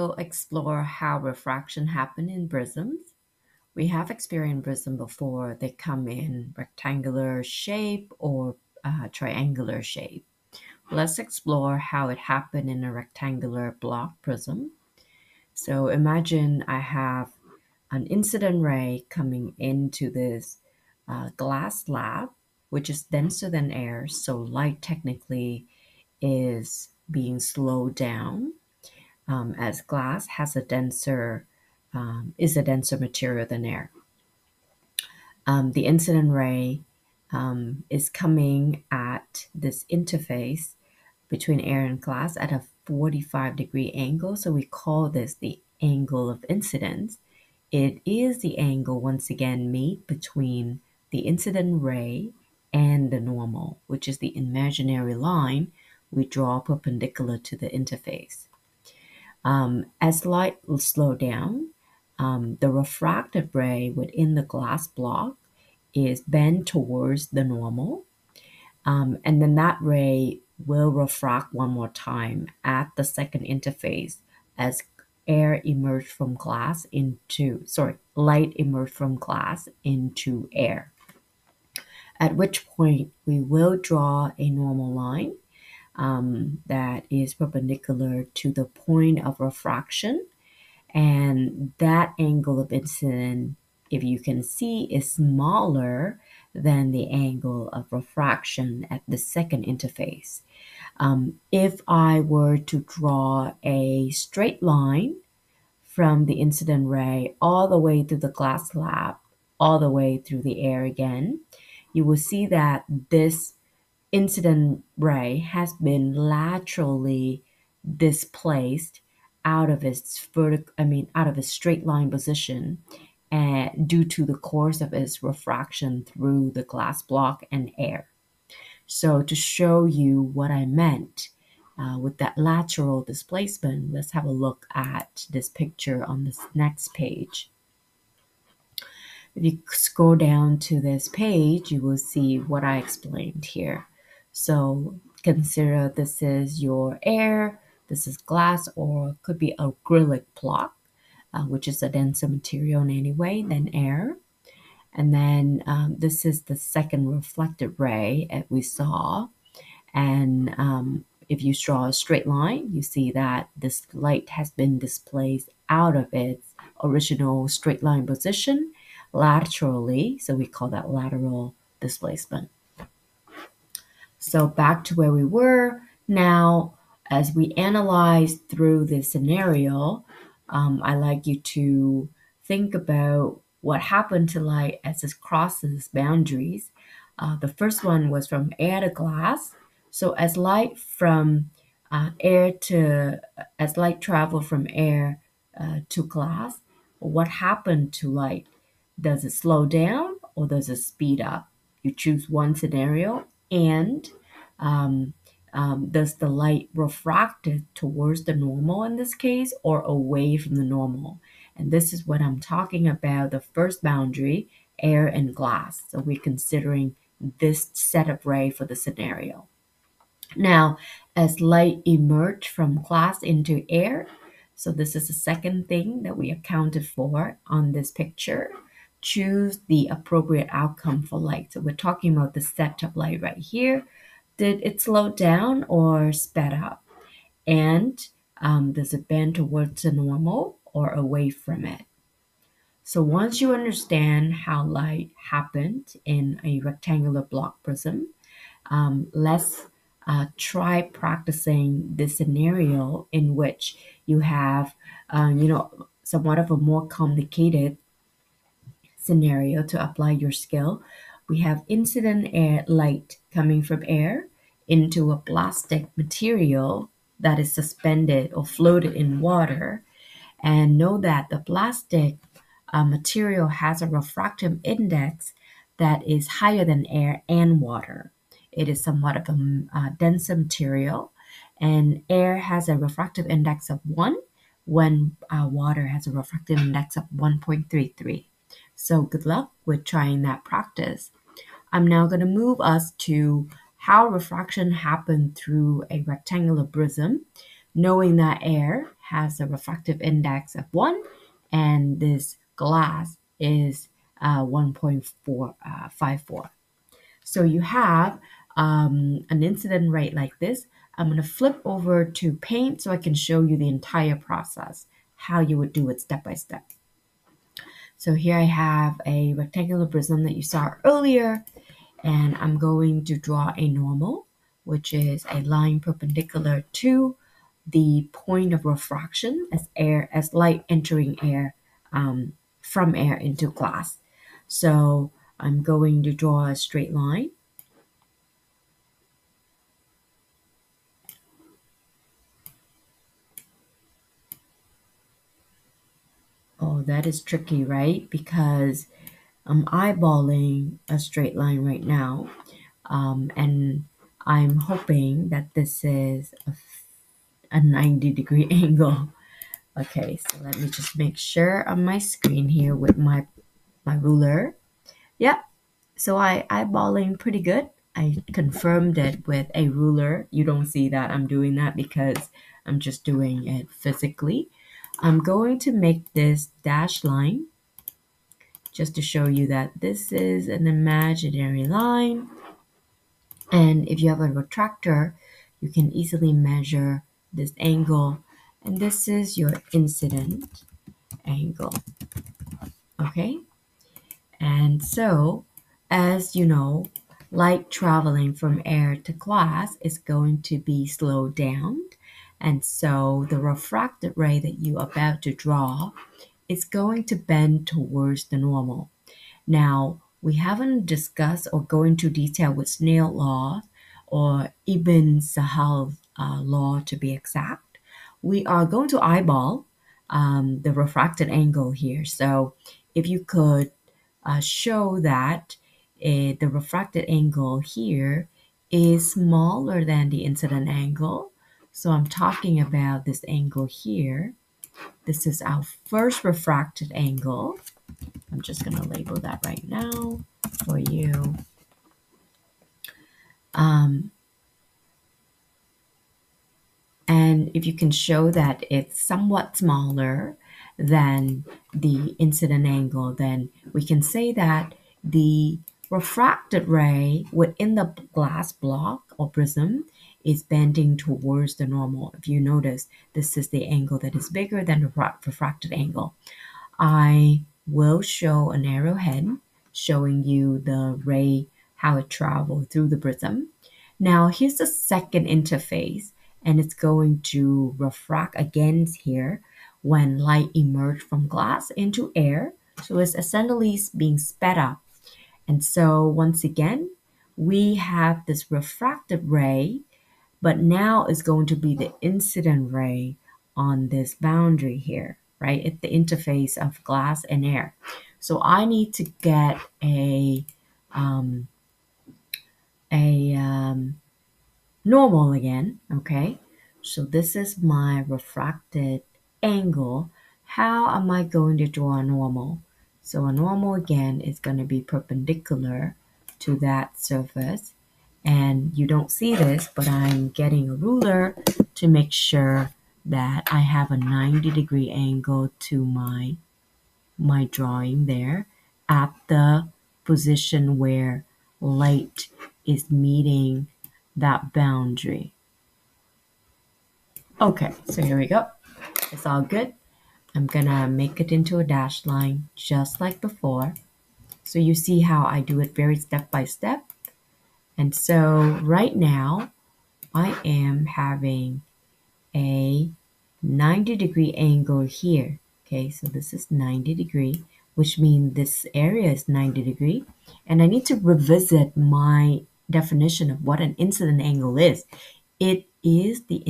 will explore how refraction happens in prisms. We have experienced prisms before. They come in rectangular shape or triangular shape. Let's explore how it happened in a rectangular block prism. So imagine I have an incident ray coming into this glass slab, which is denser than air, so light technically is being slowed down, as glass has a denser is a denser material than air. The incident ray is coming at this interface between air and glass at a 45-degree angle. So we call this the angle of incidence. It is the angle, once again, made between the incident ray and the normal, which is the imaginary line we draw perpendicular to the interface. As light will slow down, the refracted ray within the glass block is bent towards the normal, and then that ray will refract one more time at the second interface as light emerged from glass into air. At which point we will draw a normal line that is perpendicular to the point of refraction, and that angle of incidence, if you can see, is smaller than the angle of refraction at the second interface. If I were to draw a straight line from the incident ray all the way through the glass slab, all the way through the air again, you will see that this incident ray has been laterally displaced out of its out of its straight line position, due to the course of its refraction through the glass block and air. So to show you what I meant with that lateral displacement, let's have a look at this picture on this next page. If you scroll down to this page, you will see what I explained here. So consider this is your air, this is glass, or could be acrylic block, which is a denser material in any way than air. And then this is the second reflected ray that we saw. And if you draw a straight line, you see that this light has been displaced out of its original straight line position laterally. So we call that lateral displacement. So back to where we were. Now, as we analyze through this scenario, I like you to think about what happened to light as it crosses boundaries. The first one was from air to glass. So as light traveled from air to glass, what happened to light? Does it slow down or does it speed up? You choose one scenario, and um, does the light refracted towards the normal in this case or away from the normal? And this is what I'm talking about, the first boundary, air and glass. So we're considering this set of ray for the scenario. Now, as light emerged from glass into air, so this is the second thing that we accounted for on this picture. Choose the appropriate outcome for light. So we're talking about the set of light right here. Did it slow down or sped up? And does it bend towards the normal or away from it? So once you understand how light happened in a rectangular block prism, let's try practicing this scenario in which you have, somewhat of a more complicated scenario to apply your skill. We have incident air light coming from air into a plastic material that is suspended or floated in water. And know that the plastic material has a refractive index that is higher than air and water. It is somewhat of a denser material, and air has a refractive index of 1 when water has a refractive index of 1.33. So good luck with trying that practice. I'm now going to move us to how refraction happened through a rectangular prism, knowing that air has a refractive index of 1, and this glass is 1.454. So you have an incident rate like this. I'm going to flip over to Paint so I can show you the entire process, how you would do it step by step. So here I have a rectangular prism that you saw earlier, and I'm going to draw a normal, which is a line perpendicular to the point of refraction as light entering air from air into glass. So I'm going to draw a straight line. Oh, that is tricky, right? Because I'm eyeballing a straight line right now, and I'm hoping that this is a 90-degree angle. Okay, so let me just make sure on my screen here with my ruler. Yep, so I eyeballing pretty good. I confirmed it with a ruler. You don't see that I'm doing that because I'm just doing it physically. I'm going to make this dashed line just to show you that this is an imaginary line. And if you have a retractor, you can easily measure this angle. And this is your incident angle. Okay? And so, as you know, light traveling from air to glass is going to be slowed down. And so the refracted ray that you're about to draw is going to bend towards the normal. Now, we haven't discussed or go into detail with Snell law or Ibn Sahal law to be exact. We are going to eyeball the refracted angle here. So if you could show that the refracted angle here is smaller than the incident angle. So I'm talking about this angle here. This is our first refracted angle. I'm just going to label that right now for you. And if you can show that it's somewhat smaller than the incident angle, then we can say that the refracted ray within the glass block or prism is bending towards the normal. If you notice, this is the angle that is bigger than the refracted angle. I will show an arrowhead showing you the ray, how it travels through the prism. Now here's the second interface, and it's going to refract against here when light emerges from glass into air. So it's essentially being sped up. And so once again, we have this refracted ray, but now it's going to be the incident ray on this boundary here, right? At the interface of glass and air. So I need to get um, a normal again, okay? So this is my refracted angle. How am I going to draw a normal? So a normal again is going to be perpendicular to that surface. And you don't see this, but I'm getting a ruler to make sure that I have a 90-degree angle to my drawing there at the position where light is meeting that boundary. Okay, so here we go. It's all good. I'm gonna make it into a dashed line just like before. So you see how I do it very step by step. And so right now I am having a 90-degree angle here. Okay, so this is 90-degree, which means this area is 90-degree. And I need to revisit my definition of what an incident angle is. It is the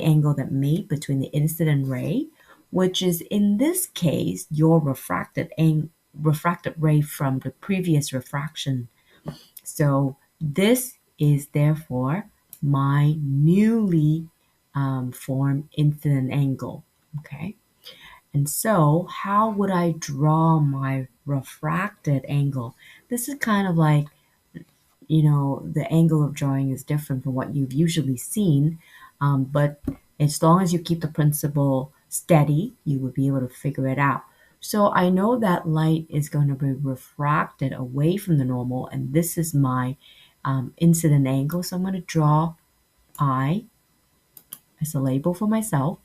angle that made between the incident ray, which is in this case your refracted ray from the previous refraction. So this is therefore my newly formed incident angle. Okay, and so how would I draw my refracted angle? This is kind of like, the angle of drawing is different from what you've usually seen, but As long as you keep the principle steady, you will be able to figure it out. So I know that light is going to be refracted away from the normal, and this is my incident angle. So I'm going to draw I as a label for myself,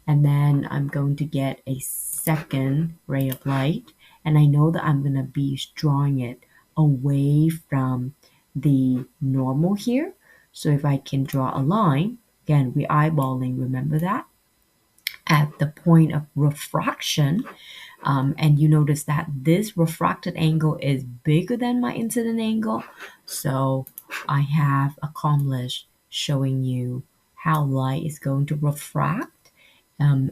and then I'm going to get a second ray of light, and I know that I'm going to be drawing it away from the normal here. So if I can draw a line, again, we're eyeballing, remember that? At the point of refraction, and you notice that this refracted angle is bigger than my incident angle. So I have accomplished showing you how light is going to refract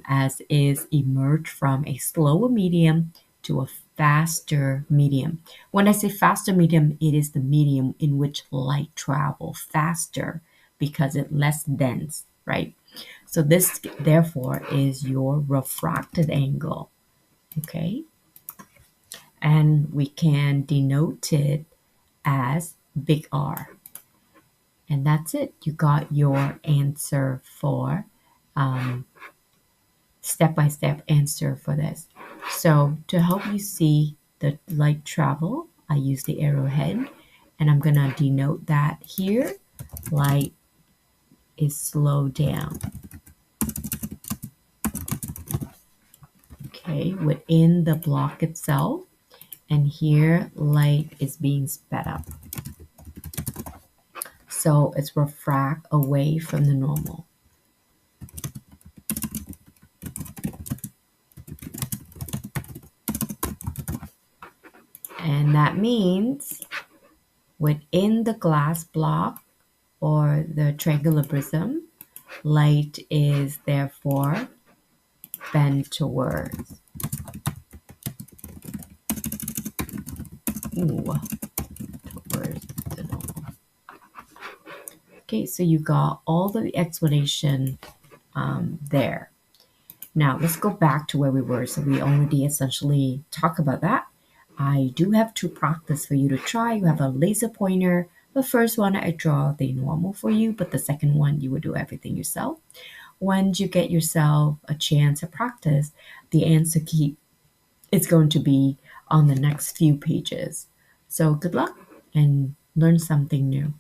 as is emerge from a slower medium to a faster medium. When I say faster medium, it is the medium in which light travels faster because it's less dense, right? So this therefore is your refracted angle, okay? And we can denote it as big R. And that's it. You got your answer for step-by-step answer for this. So to help you see the light travel, I use the arrowhead, and I'm going to denote that here. Light is slowed down. Okay, within the block itself. And here light is being sped up. So it's refract away from the normal. And that means within the glass block or the triangular prism, light is therefore bent towards towards the normal. Okay, so you got all the explanation there. Now let's go back to where we were. So we already essentially talked about that. I do have two practice for you to try. You have a laser pointer. The first one I draw the normal for you, but the second one you will do everything yourself. Once you get yourself a chance to practice, the answer key is going to be on the next few pages. So good luck and learn something new.